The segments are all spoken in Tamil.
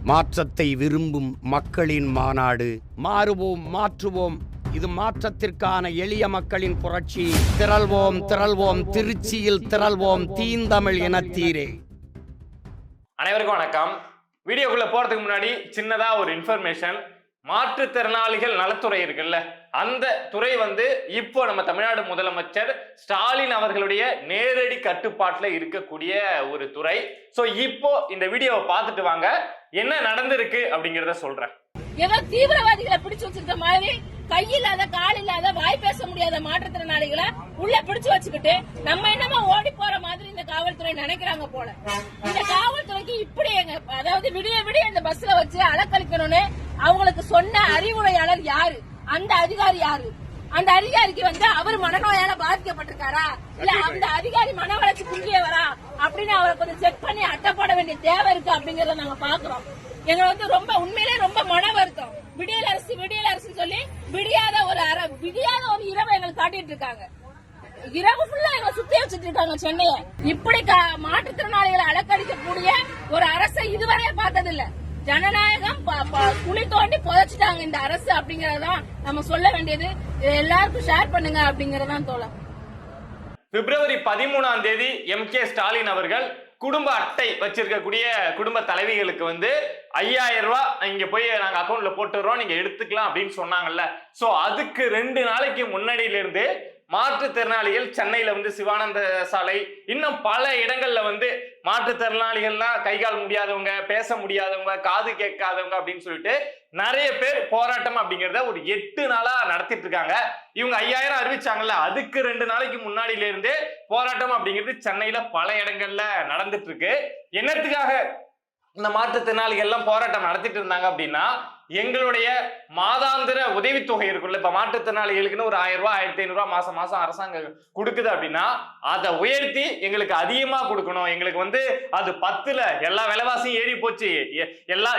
மாற்றத்தை விரும்பும் மக்களின் மாநாடு. மாறுவோம், மாற்றுவோம். இது மாற்றத்திற்கான எளிய மக்களின் புரட்சி. திரள்வோம், திரள்வோம், திருச்சியில் திரள்வோம், தீந்தமிழ் இனத்தீரே. அனைவருக்கும் வணக்கம். வீடியோக்குள்ள போறதுக்கு முன்னாடி சின்னதா ஒரு இன்ஃபர்மேஷன். மாற்றுத்திறனாளிகள் நலத்துறை இருக்குல்ல, அந்த துறை இப்போ நம்ம தமிழ்நாடு முதலமைச்சர் ஸ்டாலின் அவர்களுடைய நேரடி கட்டுப்பாட்டுல இருக்கக்கூடிய ஒரு துறை. சோ இப்போ இந்த வீடியோவை பார்த்துட்டு வாங்க, என்ன நடந்திருக்கு அப்படிங்கறத சொல்றேன். ஏதோ தீவிரவாதிகளை பிடிச்சு வச்சிருக்க மாதிரி கையில்லாத கால் இல்லாத வாய் பேச முடியாத மாற்றுத்திறனாளிகளை உள்ள பிடிச்சு வச்சுக்கிட்டு நம்ம என்னமா ஓடி போற மாதிரி இந்த காவல்துறை நினைக்கிறாங்க போல. இந்த காவல்துறைக்கு இப்படி அதாவது விடிய விடிய இந்த பஸ்ல வச்சு அலக்கழிக்கணும்னு அவங்களுக்கு சொன்ன அறிவுரையாளர் யாரு? அந்த அதிகாரி யாரு? அந்த அதிகாரிக்கு அவர் மனநோயால பாதிக்கப்பட்டிருக்காரா, இல்ல அந்த அதிகாரி மன வளர்ச்சி குன்றியவரா அப்படின்னு அவரை கொஞ்சம் செக் பண்ணி அட்டப்பட வேண்டிய தேவை இருக்கு அப்படிங்கறத நாங்க பாக்குறோம். எங்க ரொம்ப உண்மையிலே ரொம்ப மன வருத்தம். விடியல் அரசு சொல்லி விடியாத ஒரு இரவு எங்களுக்கு காட்டிட்டு இருக்காங்க. இரவு ஃபுல்லா எங்க சுத்தி வச்சுட்டு இருக்காங்க சென்னையை. இப்படி மாற்றுத்திறனாளிகளை அலக்கடிக்கக்கூடிய ஒரு அரசை இதுவரைய பார்த்ததில்லை. ஜனநாயகம் குழி தோண்டி புதைச்சிட்டாங்க இந்த அரசு அப்படிங்கறதான் நம்ம சொல்ல வேண்டியது. எல்லாருக்கும் ஷேர் பண்ணுங்க அப்படிங்கறதான் தோழர். பிப்ரவரி 13 எம்.கே. ஸ்டாலின் அவர்கள் குடும்ப அட்டை வச்சிருக்கக்கூடிய குடும்ப தலைவிகளுக்கு 5000 ரூபாய் இங்க போய் நாங்க அக்கௌண்ட்ல போட்டுறோம், நீங்க எடுத்துக்கலாம் அப்படின்னு சொன்னாங்கல்ல. சோ அதுக்கு 2 நாளைக்கு முன்னாடியில இருந்து மாற்றுத்திறனாளிகள் சென்னையில சிவானந்த சாலை, இன்னும் பல இடங்கள்ல மாற்றுத்திறனாளிகள்லாம் கைகால் முடியாதவங்க, பேச முடியாதவங்க, காது கேட்காதவங்க அப்படின்னு சொல்லிட்டு நிறைய பேர் போராட்டம் அப்படிங்கறத ஒரு 8 நாளா நடத்திட்டு இருக்காங்க. இவங்க 5000 அறிவிச்சாங்கல்ல, அதுக்கு 2 நாளைக்கு முன்னாடியில இருந்தே போராட்டம் அப்படிங்கிறது சென்னையில பல இடங்கள்ல நடந்துட்டு இருக்கு. என்னத்துக்காக இந்த மாற்றுத்திறனாளிகள் எல்லாம் போராட்டம் நடத்திட்டு இருந்தாங்க அப்படின்னா, எங்களுடைய மாதாந்திர உதவித்தொகை இருக்குல்ல, இப்ப மாற்றுத்திறனாளிகளுக்குன்னு ஒரு 1000 ரூபாய் 1500 ரூபாய் மாசம் மாசம் அரசாங்கம் கொடுக்குது அப்படின்னா, அதை உயர்த்தி எங்களுக்கு அதிகமா கொடுக்கணும். எங்களுக்கு அது 10ல எல்லா விலைவாசியும் ஏறி போச்சு.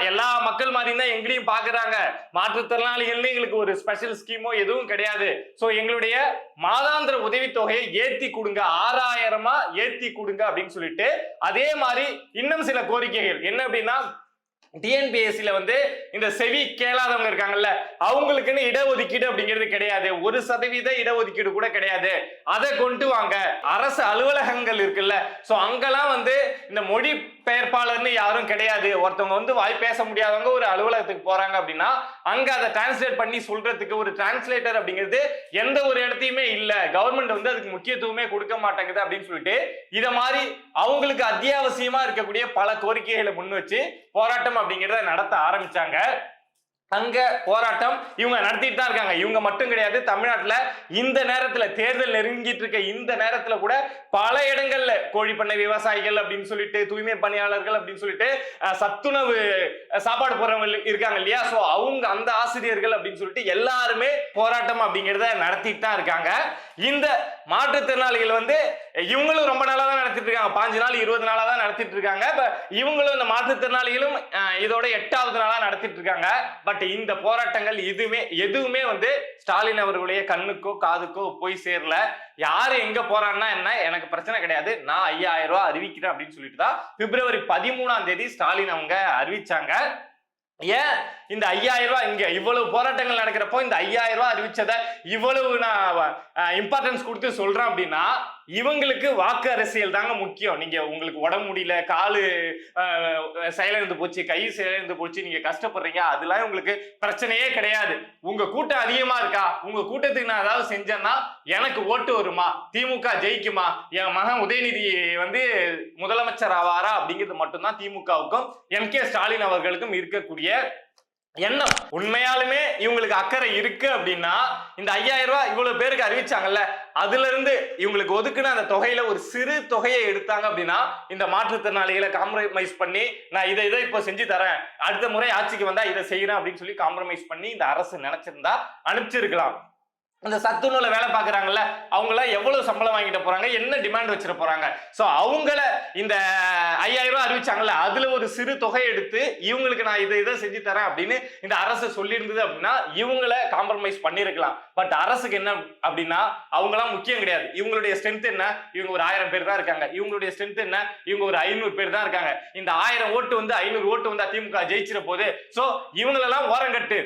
எல்லா மக்கள் மாதிரி தான் எங்களையும் பாக்குறாங்க. மாற்றுத்திறனாளிகள்னு எங்களுக்கு ஒரு ஸ்பெஷல் ஸ்கீமோ எதுவும் கிடையாது. சோ எங்களுடைய மாதாந்திர உதவித்தொகையை ஏத்தி கொடுங்க, 6000 ஏத்தி கொடுங்க அப்படின்னு சொல்லிட்டு, அதே மாதிரி இன்னும் சில கோரிக்கைகள் என்ன அப்படின்னா, டிஎன்பிஎஸ்சில இந்த செவி கேளாதவங்க இருக்காங்கல்ல, அவங்களுக்குன்னு இடஒதுக்கீடு அப்படிங்கிறது கிடையாது. 1% இடஒதுக்கீடு கூட கிடையாது. அதை கொண்டு வாங்க. அரசு அலுவலகங்கள் இருக்குல்ல, சோ அங்கெல்லாம் இந்த மொழி பெயர்ப்பாளர்னு யாரும் கிடையாது. ஒருத்தவங்க வாய் பேச முடியாதவங்க ஒரு அலுவலகத்துக்கு போறாங்க அப்படின்னா, அங்க அதை டிரான்ஸ்லேட் பண்ணி சொல்றதுக்கு ஒரு டிரான்ஸ்லேட்டர் அப்படிங்கிறது எந்த ஒரு இடத்தையுமே இல்ல. கவர்மெண்ட் அதுக்கு முக்கியத்துவமே கொடுக்க மாட்டேங்குது அப்படின்னு சொல்லிட்டு, இத மாதிரி அவங்களுக்கு அத்தியாவசியமா இருக்கக்கூடிய பல கோரிக்கைகளை முன் வச்சு போராட்டம் அப்படிங்கிறத நடத்த ஆரம்பிச்சாங்க. அங்க போராட்டம் இவங்க நடத்திட்டு தான் இருக்காங்க. இவங்க மட்டும் கிடையாது, தமிழ்நாட்டுல இந்த நேரத்துல தேர்தல் நெருங்கிட்டு இருக்க இந்த நேரத்துல கூட பல இடங்கள்ல கோழிப்பண்ணை விவசாயிகள் அப்படின்னு சொல்லிட்டு, தூய்மை பணியாளர்கள் அப்படின்னு சொல்லிட்டு, சத்துணவு சாப்பாடு போறவங்க இருக்காங்க இல்லையா, சோ அவங்க அந்த ஆசிரியர்கள் அப்படின்னு சொல்லிட்டு எல்லாருமே போராட்டம் அப்படிங்கிறத நடத்திட்டு தான் இருக்காங்க. இந்த மாற்றுத்திறனாளிகள் இவங்களும் ரொம்ப நாளா தான் நடத்திட்டு இருக்காங்க. 5 நாள் 20 நாளா தான் நடத்திட்டு இருக்காங்க. இவங்களும் இந்த மாற்றுத்திறனாளிகளும் இதோட 8வது நாளா நடத்திட்டு இருக்காங்க. பட் இந்த போராட்டங்கள் எதுவுமே ஸ்டாலின் அவர்களுடைய கண்ணுக்கோ காதுக்கோ போய் சேரல. யாரு எங்க போறான்னா என்ன, எனக்கு பிரச்சனை கிடையாது, நான் 5000 ரூபாய் அறிவிக்கிறேன் அப்படின்னு சொல்லிட்டு தான் பிப்ரவரி 13 ஸ்டாலின் அவங்க அறிவிச்சாங்க. ஏன் இந்த 5000 ரூபாய் இங்க இவ்வளவு போராட்டங்கள் நடக்கிறப்போ இந்த 5000 ரூபாய் அறிவிச்சதை இவ்வளவு நான் இம்பார்ட்டன்ஸ் கொடுத்து சொல்றேன் அப்படின்னா, இவங்களுக்கு வாக்கு அரசியல் தாங்க முக்கியம். நீங்க உங்களுக்கு உடம்பு முடியல, காலு செயலிழந்து போச்சு, கை செயலிழந்து போச்சு, நீங்க கஷ்டப்படுறீங்க, அதெல்லாம் உங்களுக்கு பிரச்சனையே கிடையாது. உங்க கூட்டம் அதிகமா இருக்கா, உங்க கூட்டத்துக்கு நான் ஏதாவது செஞ்சேன்னா எனக்கு ஓட்டு வருமா, திமுக ஜெயிக்குமா, என் மகன் உதயநிதி முதலமைச்சர் ஆவாரா அப்படிங்கிறது மட்டும்தான் திமுகவுக்கும் எம்.கே. ஸ்டாலின் அவர்களுக்கும் இருக்கக்கூடிய எண்ணம். உண்மையாலுமே இவங்களுக்கு அக்கறை இருக்கு அப்படின்னா, இந்த 5000 ரூபாய் இவ்வளவு பேருக்கு அறிவிச்சாங்கல்ல, அதுல இருந்து இவங்களுக்கு ஒதுக்குன அந்த தொகையில ஒரு சிறு தொகையை எடுத்தாங்க அப்படின்னா, இந்த மாற்றுத்திறனாளிகளை காம்ப்ரமைஸ் பண்ணி, நான் இதை இப்போ செஞ்சு தரேன், அடுத்த முறை ஆட்சிக்கு வந்தா இதை செய்யறேன் அப்படின்னு சொல்லி காம்ப்ரமைஸ் பண்ணி இந்த அரசு நினைச்சிருந்தா அனுப்பிச்சிருக்கலாம். அந்த சத்துணவுல வேலை பாக்குறாங்கல்ல, அவங்க எல்லாம் எவ்வளவு சம்பளம் வாங்கிட்டு போறாங்க, என்ன டிமாண்ட் வச்சிட போறாங்க. சோ அவங்கள இந்த 5000 ரூபாய் அறிவிச்சாங்கல்ல, அதுல ஒரு சிறு தொகை எடுத்து இவங்களுக்கு நான் இதை செஞ்சு தரேன் அப்படின்னு இந்த அரசு சொல்லி இருந்தது அப்படின்னா இவங்கள காம்ப்ரமைஸ் பண்ணிருக்கலாம். பட் அரசுக்கு என்ன அப்படின்னா அவங்கலாம் முக்கியம் கிடையாது. இவங்களுடைய ஸ்ட்ரென்த் என்ன, இவங்க ஒரு 1000 பேர் தான் இருக்காங்க. இவங்களுடைய ஸ்ட்ரென்த் என்ன, இவங்க ஒரு 500 பேர் தான் இருக்காங்க. இந்த 1000 ஓட்டு வந்து 500 ஓட்டு வந்து திமுக ஜெயிச்சிட போது. சோ இவங்களெல்லாம் ஓரங்கட்டு,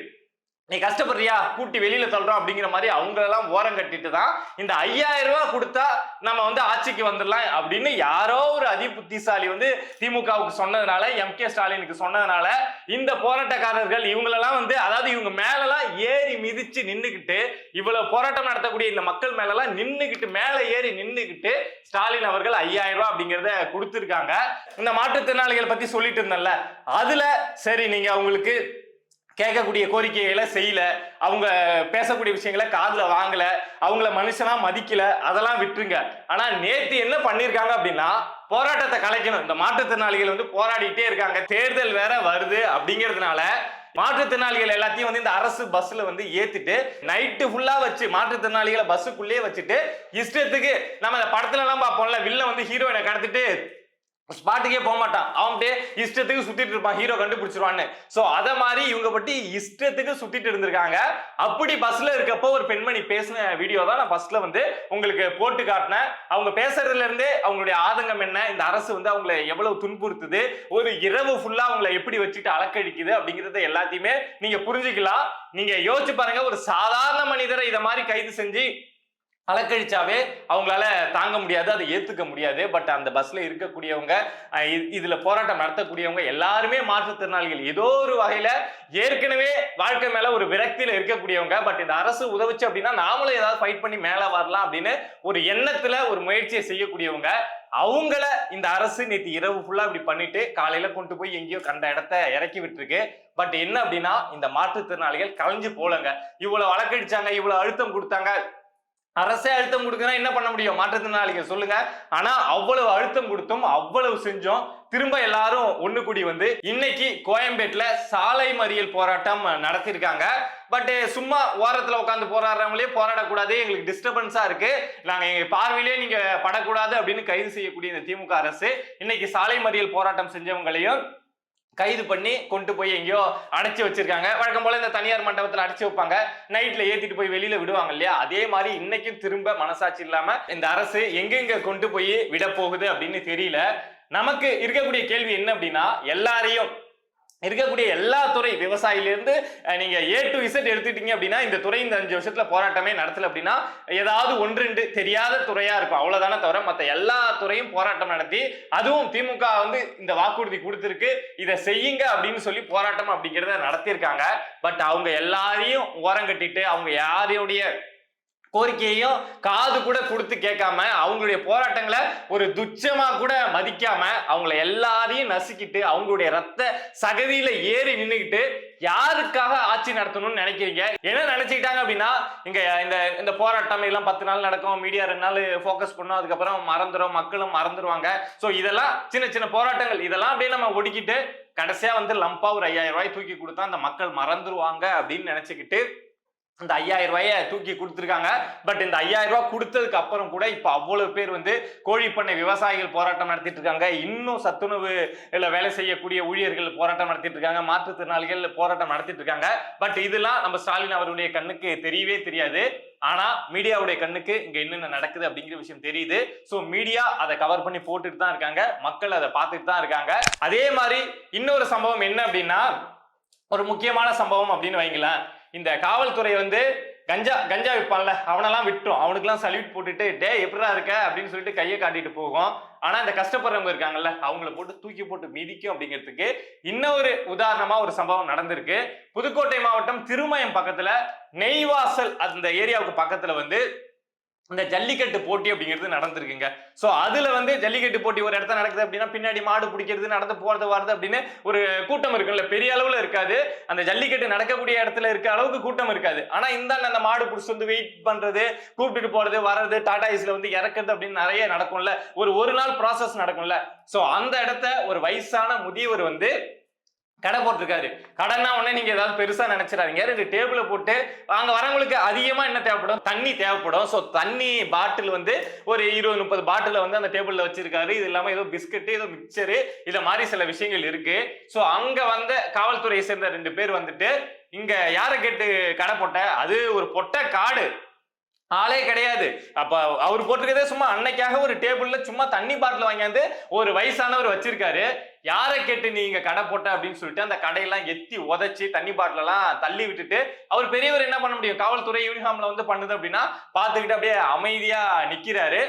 நீ கஷ்டப்படுறியா கூட்டி வெளியில தள்ளுறோம் அப்படிங்கிற மாதிரி அவங்களெல்லாம் ஓரம் கட்டிட்டு தான் இந்த 5000 ரூபாய் கொடுத்தா நம்ம வந்து ஆட்சிக்கு வந்துடலாம் அப்படின்னு யாரோ ஒரு அதிபுத்திசாலி வந்து திமுகவுக்கு சொன்னதுனால, எம்.கே. ஸ்டாலினுக்கு சொன்னதுனால இந்த போராட்டக்காரர்கள் இவங்களெல்லாம் வந்து, அதாவது இவங்க மேலெல்லாம் ஏறி மிதிச்சு நின்னுக்கிட்டு, இவ்வளவு போராட்டம் நடத்தக்கூடிய இந்த மக்கள் மேலெல்லாம் நின்னுக்கிட்டு, மேல ஏறி நின்னுக்கிட்டு ஸ்டாலின் அவர்கள் 5000 ரூபாய் அப்படிங்கறத கொடுத்திருக்காங்க. இந்த மாற்றுத்திறனாளிகள் பத்தி சொல்லிட்டு இருந்தேன்ல, அதுல சரி நீங்க அவங்களுக்கு கேட்கக்கூடிய கோரிக்கைகளை செய்யல, அவங்க பேசக்கூடிய விஷயங்களை காதுல வாங்கல, அவங்கள மனுஷனா மதிக்கல, அதெல்லாம் விட்டுருங்க. ஆனா நேத்து என்ன பண்ணிருக்காங்க அப்படின்னா, போராட்டத்தை கலைக்கணும். இந்த மாற்றுத்திறனாளிகள் வந்து போராடிட்டே இருக்காங்க, தேர்தல் வேற வருது அப்படிங்கிறதுனால மாற்றுத்திறனாளிகள் எல்லாத்தையும் வந்து இந்த அரசு பஸ்ல வந்து ஏத்திட்டு நைட்டு ஃபுல்லா வச்சு மாற்றுத்திறனாளிகளை பஸ்ஸுக்குள்ளேயே வச்சுட்டு இஷ்டத்துக்கு, நம்ம இந்த படத்துல எல்லாம் பார்ப்போம்ல, வில்ல வந்து ஹீரோயினை கடத்திட்டு ஸ்பாட்டுக்கே போக மாட்டான், அவன்கிட்ட இஷ்டத்துக்கு சுத்திட்டு இருப்பான், ஹீரோ கண்டுபிடிச்சிருவான்னு. சோ அத மாதிரி இவங்க பத்தி இஷ்டத்துக்கு சுத்திட்டு இருந்திருக்காங்க. அப்படி பஸ்ல இருக்கப்போ ஒரு பெண்மணி பேசின வீடியோ தான் நான் ஃபர்ஸ்ட்ல வந்து உங்களுக்கு போட்டு காட்டினேன். அவங்க பேசுறதுல இருந்தே அவங்களுடைய ஆதங்கம் என்ன, இந்த அரசு வந்து அவங்களை எவ்வளவு துன்புறுத்துது, ஒரு இரவு ஃபுல்லா அவங்களை எப்படி வச்சுட்டு அலக்கடிக்குது அப்படிங்கறத எல்லாத்தையுமே நீங்க புரிஞ்சுக்கலாம். நீங்க யோசிச்சு பாருங்க, ஒரு சாதாரண மனிதரை இத மாதிரி கைது செஞ்சு அலக்கழிச்சாவே அவங்களால தாங்க முடியாது, அதை ஏத்துக்க முடியாது. பட் அந்த பஸ்ல இருக்கக்கூடியவங்க, இதுல போராட்டம் நடத்தக்கூடியவங்க எல்லாருமே மாற்றுத்திறனாளிகள், ஏதோ ஒரு வகையில ஏற்கனவே வாழ்க்கை மேல ஒரு விரக்தியில இருக்கக்கூடியவங்க. பட் இந்த அரசு உதவுச்சு அப்படின்னா நாமளும் ஏதாவது ஃபைட் பண்ணி மேல வரலாம் அப்படின்னு ஒரு எண்ணத்துல ஒரு முயற்சியை செய்யக்கூடியவங்க. அவங்கள இந்த அரசு நேற்று இரவு ஃபுல்லா இப்படி பண்ணிட்டு காலையில கொண்டு போய் எங்கேயோ கண்ட இடத்த இறக்கி விட்டுருக்கு. பட் என்ன அப்படின்னா இந்த மாற்றுத்திறனாளிகள் கலைஞ்சு போலங்க. இவ்வளவு வழக்கடிச்சாங்க, இவ்வளவு அழுத்தம் கொடுத்தாங்க, அரசே அழுத்தம் கொடுக்கறா, என்ன பண்ண முடியும் மாற்றுத்திறனாளிகள் சொல்லுங்க. ஆனா அவ்வளவு அழுத்தம் கொடுத்தும் அவ்வளவு செஞ்சோம், திரும்ப எல்லாரும் ஒண்ணு கூடி வந்து இன்னைக்கு கோயம்பேட்டுல சாலை மறியல் போராட்டம் நடத்திருக்காங்க. பட் சும்மா ஓரத்துல உட்காந்து போராடுறவங்களே போராடக்கூடாது, எங்களுக்கு டிஸ்டர்பன்ஸா இருக்கு, நாங்க எங்க பார்வையிலே நீங்க படக்கூடாது அப்படின்னு கைது செய்யக்கூடிய இந்த திமுக அரசு இன்னைக்கு சாலை மறியல் போராட்டம் செஞ்சவங்களையும் கைது பண்ணி கொண்டு போய் எங்கேயோ அடைச்சு வச்சிருக்காங்க. வழக்கம் போல இந்த தனியார் மண்டபத்துல அடைச்சு வைப்பாங்க, நைட்ல ஏத்திட்டு போய் வெளியில விடுவாங்க இல்லையா, அதே மாதிரி இன்னைக்கும் திரும்ப மனசாட்சி இல்லாம இந்த அரசு எங்கெங்க கொண்டு போய் விட போகுது அப்படின்னு தெரியல. நமக்கு இருக்கக்கூடிய கேள்வி என்ன அப்படின்னா, எல்லாரையும் இருக்கக்கூடிய எல்லா துறை, விவசாயிலிருந்து நீங்க A to Z எடுத்துட்டீங்க அப்படின்னா இந்த துறை இந்த 5 வருஷத்துல போராட்டமே நடத்தல அப்படின்னா ஏதாவது 1-2 தெரியாத துறையா இருக்கும், அவ்வளவுதானே தவிர மத்த எல்லா துறையும் போராட்டம் நடத்தி, அதுவும் திமுக வந்து இந்த வாக்குறுதி கொடுத்திருக்கு, இதை செய்யுங்க அப்படின்னு சொல்லி போராட்டம் அப்படிங்கிறத நடத்தியிருக்காங்க. பட் அவங்க எல்லாரையும் ஓரங்கட்டிட்டு அவங்க யாரையுடைய கோரிக்கையையும் காது கூட கொடுத்து கேட்காம, அவங்களுடைய போராட்டங்களை ஒரு துச்சமா கூட மதிக்காம அவங்களை எல்லாரையும் நசுக்கிட்டு அவங்களுடைய ரத்த சகதியில ஏறி நின்னுக்கிட்டு யாருக்காக ஆட்சி நடத்தணும்னு நினைக்கிறீங்க? என்ன நினைச்சுக்கிட்டாங்க அப்படின்னா, இங்க இந்த போராட்டம் எல்லாம் 10 நாள் நடக்கும், மீடியா 2 நாள் போக்கஸ் பண்ணும், அதுக்கப்புறம் மறந்துடும், மக்களும் மறந்துடுவாங்க. சோ இதெல்லாம் சின்ன சின்ன போராட்டங்கள், இதெல்லாம் அப்படியே நம்ம ஒடுக்கிட்டு கடைசியா வந்து லம்பா ஒரு 5000 ரூபாய் தூக்கி கொடுத்தா அந்த மக்கள் மறந்துடுவாங்க அப்படின்னு நினைச்சுக்கிட்டு இந்த 5000 ரூபாயை தூக்கி கொடுத்துருக்காங்க. பட் இந்த 5000 ரூபாய் கொடுத்ததுக்கு அப்புறம் கூட இப்ப அவ்வளவு பேர் வந்து கோழிப்பண்ணை விவசாயிகள் போராட்டம் நடத்திட்டு இருக்காங்க, இன்னும் சத்துணவு வேலை செய்யக்கூடிய ஊழியர்கள் போராட்டம் நடத்திட்டு இருக்காங்க, மாற்றுத்திறனாளிகள் போராட்டம் நடத்திட்டு இருக்காங்க. பட் இதெல்லாம் நம்ம ஸ்டாலின் அவருடைய கண்ணுக்கு தெரியவே தெரியாது. ஆனா மீடியாவுடைய கண்ணுக்கு இங்க என்னென்ன நடக்குது அப்படிங்கிற விஷயம் தெரியுது. சோ மீடியா அதை கவர் பண்ணி போட்டுட்டு தான் இருக்காங்க, மக்கள் அதை பார்த்துட்டு தான் இருக்காங்க. அதே மாதிரி இன்னொரு சம்பவம் என்ன அப்படின்னா, ஒரு முக்கியமான சம்பவம் அப்படின்னு வைங்களேன், இந்த காவல்துறை வந்து கஞ்சா விற்பான்ல, அவனெல்லாம் விட்டோம், அவனுக்குலாம் சல்யூட் போட்டுட்டு டே எப்படிதான் இருக்க அப்படின்னு சொல்லிட்டு கையை காட்டிட்டு போகும். ஆனா இந்த கஷ்டப்படுறவங்க இருக்காங்கல்ல, அவங்கள போட்டு தூக்கி போட்டு மிதிக்கும் அப்படிங்கிறதுக்கு இன்னொரு உதாரணமா ஒரு சம்பவம் நடந்திருக்கு. புதுக்கோட்டை மாவட்டம் திருமயம் பக்கத்துல நெய்வாசல் அந்த ஏரியாவுக்கு பக்கத்துல வந்து இந்த ஜல்லிக்கட்டு போட்டி அப்படிங்கிறது நடந்திருக்குங்க. சோ அதுல வந்து ஜல்லிக்கட்டு போட்டி ஒரு இடத்துல நடக்குது அப்படின்னா பின்னாடி மாடு பிடிக்கிறது, நடந்து போறது வருது அப்படின்னு ஒரு கூட்டம் இருக்குல்ல, பெரிய அளவுல இருக்காது, அந்த ஜல்லிக்கட்டு நடக்கக்கூடிய இடத்துல இருக்க அளவுக்கு கூட்டம் இருக்காது. ஆனா இந்த அந்த மாடு பிடிச்சி வந்து வெயிட் பண்றது, கூப்பிட்டுட்டு போறது, வர்றது, டாடா ஐஸ்ல வந்து இறக்குறது அப்படின்னு நிறைய நடக்கும்ல, ஒரு நாள் ப்ராசஸ் நடக்கும்ல. சோ அந்த இடத்த ஒரு வயசான முதியவர் வந்து கடை போட்டிருக்காரு. கடைன்னா உடனே நீங்க ஏதாவது பெருசா நினைச்சிடாதீங்க. 2 டேபிள போட்டு அங்க வரவங்களுக்கு அதிகமா என்ன தேவைப்படும், தண்ணி தேவைப்படும். சோ தண்ணி பாட்டில் வந்து ஒரு 20-30 பாட்டில வந்து அந்த டேபிள்ல வச்சிருக்காரு. இது இல்லாம ஏதோ பிஸ்கட், ஏதோ மிக்சர், இத மாதிரி சில விஷயங்கள் இருக்கு. சோ அங்க வந்த காவல்துறையை சேர்ந்த 2 பேர் வந்துட்டு இங்க யாரை கேட்டு கடை போட்ட, அது ஒரு பொட்ட காடு, ஆளே கிடையாது. அப்ப அவர் போட்டிருக்கதே சும்மா அன்னைக்காக ஒரு டேபிள்ல சும்மா தண்ணி பாட்டில் வாங்கியாந்து ஒரு வயசானவர் வச்சிருக்காரு. யாரை கேட்டு நீங்க கடை போட்ட அப்படின்னு சொல்லிட்டு அந்த கடையெல்லாம் எத்தி உதைச்சு தண்ணி பாட்டில் எல்லாம் தள்ளி விட்டுட்டு அவர் பெரியவர் என்ன பண்ண முடியும், காவல்துறை யூனிஃபார்ம்ல வந்து பண்ணுது அப்படின்னா பாத்துக்கிட்டு அப்படியே அமைதியா நிக்கிறாரு.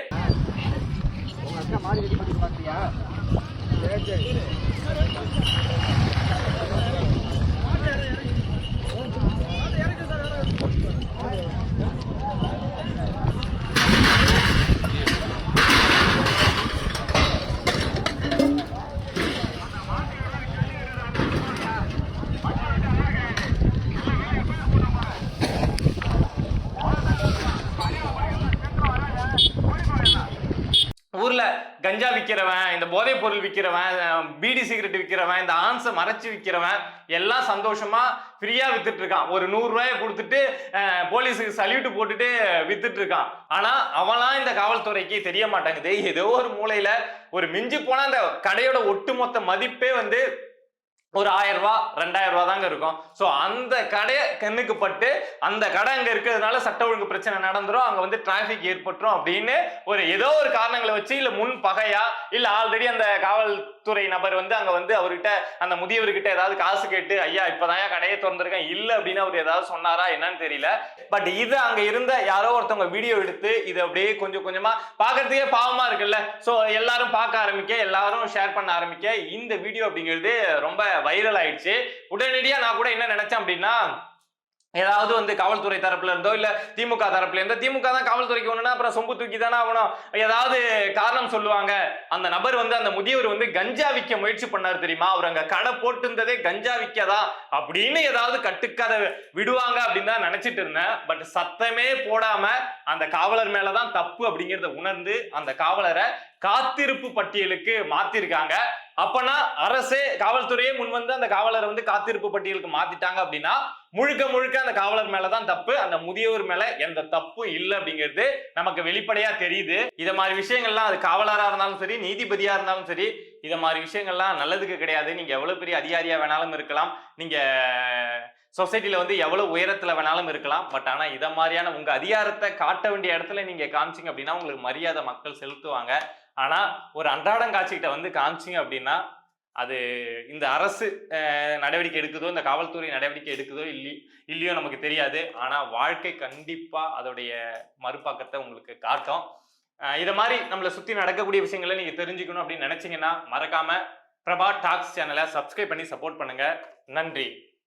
ஊர்ல கஞ்சா விக்கிறவன், இந்த போதைப் பொருள் விக்கிறவன், பீடி சிகரெட் விக்கிறவன், இந்த ஆன்ஸை மறைச்சு விக்கிறவன் எல்லாம் சந்தோஷமா ஃப்ரீயா வித்துட்டு இருக்கான். ஒரு 100 ரூபாயை கொடுத்துட்டு போலீஸுக்கு சல்யூட் போட்டுட்டு வித்துட்டு இருக்கான். ஆனா அவன்லாம் இந்த காவல்துறைக்கு தெரிய மாட்டாங்குது. ஏதோ ஒரு மூலையில ஒரு மிஞ்சி போனா அந்த கடையோட ஒட்டுமொத்த மதிப்பே வந்து ஒரு 1000 ரூபாய் 2000 ரூபாய் தாங்க இருக்கும். சோ அந்த கடையை கண்ணுக்கு பட்டு அந்த கடை அங்க இருக்கிறதுனால சட்ட ஒழுங்கு பிரச்சனை நடந்துரும், அங்க வந்து டிராபிக் ஏற்பட்டுரும் அப்படின்னு ஒரு ஏதோ ஒரு காரணங்களை வச்சு, இல்ல முன் பகையா, இல்ல ஆல்ரெடி அந்த காவல்துறை நபர் வந்து அங்க வந்து அவர்கிட்ட அந்த முதியவர்கிட்ட ஏதாவது காசு கேட்டு ஐயா இப்பதான் கடையை திறந்திருக்கேன் இல்ல அப்படின்னு அவர் ஏதாவது சொன்னாரா என்னன்னு தெரியல. பட் இது அங்க இருந்த யாரோ ஒருத்தவங்க வீடியோ எடுத்து இது அப்படியே கொஞ்சம் கொஞ்சமா பாக்குறதுக்கே பாவமா இருக்குல்ல. சோ எல்லாரும் பார்க்க ஆரம்பிக்க, எல்லாரும் ஷேர் பண்ண ஆரம்பிக்க இந்த வீடியோ அப்படிங்கிறது ரொம்ப வைரல் ஆயிடுச்சு. உடனடியா நான் கூட என்ன நினைச்சேன் அப்படின்னா, ஏதாவது வந்து காவல்துறை தரப்புல இருந்தோ இல்ல திமுக தரப்புல இருந்தோ, திமுக தான் காவல்துறைக்கு ஒண்ணுனா அப்புறம் சொம்பு தூக்கி தானே ஆகணும், ஏதாவது காரணம் சொல்லுவாங்க. அந்த நபர் வந்து அந்த முதியவர் வந்து கஞ்சா விற்க முயற்சி பண்ணாரு தெரியுமா, அவர் அங்க கடை போட்டு இருந்ததே கஞ்சா விற்கதான் அப்படின்னு ஏதாவது கட்டுக்கதை விடுவாங்க அப்படின்னு தான் நினைச்சிட்டு இருந்தேன். பட் சத்தமே போடாம அந்த காவலர் மேலதான் தப்பு அப்படிங்கறத உணர்ந்து அந்த காவலரை காத்திருப்பு பட்டியலுக்கு மாத்திருக்காங்க. அப்பனா அரசே காவல்துறையே முன் வந்து அந்த காவலரை வந்து காத்திருப்பு பட்டியலுக்கு மாத்திட்டாங்க அப்படின்னா முழுக்க முழுக்க அந்த காவலர் மேலதான் தப்பு, அந்த முதியவர் மேல எந்த தப்பு இல்லை அப்படிங்கிறது நமக்கு வெளிப்படையா தெரியுது. இத மாதிரி விஷயங்கள்லாம் அது காவலரா இருந்தாலும் சரி, நீதிபதியா இருந்தாலும் சரி, இத மாதிரி விஷயங்கள்லாம் நல்லதுக்கு கிடையாது. நீங்க எவ்வளவு பெரிய அதிகாரியா வேணாலும் இருக்கலாம், நீங்க சொசைட்டில வந்து எவ்வளவு உயரத்துல வேணாலும் இருக்கலாம். பட் ஆனா இத மாதிரியான உங்க அதிகாரத்தை காட்ட வேண்டிய இடத்துல நீங்க காமிச்சிங்க அப்படின்னா உங்களுக்கு மரியாதை மக்கள் செலுத்துவாங்க. ஆனா ஒரு அன்றாடம் காட்சிகிட்ட வந்து காமிச்சிங்க அப்படின்னா அது இந்த அரசு நடவடிக்கை எடுக்குதோ, இந்த காவல்துறை நடவடிக்கை எடுக்குதோ இல்லையோ நமக்கு தெரியாது. ஆனா வாழ்க்கை கண்டிப்பா அதோடைய மறுபாக்கத்தை உங்களுக்கு காட்டும். இத மாதிரி நம்மளை சுத்தி நடக்கக்கூடிய விஷயங்களை நீங்க தெரிஞ்சுக்கணும் அப்படின்னு நினைச்சீங்கன்னா மறக்காம பிரபா டாக்ஸ் சேனலை சப்ஸ்கிரைப் பண்ணி சப்போர்ட் பண்ணுங்க. நன்றி.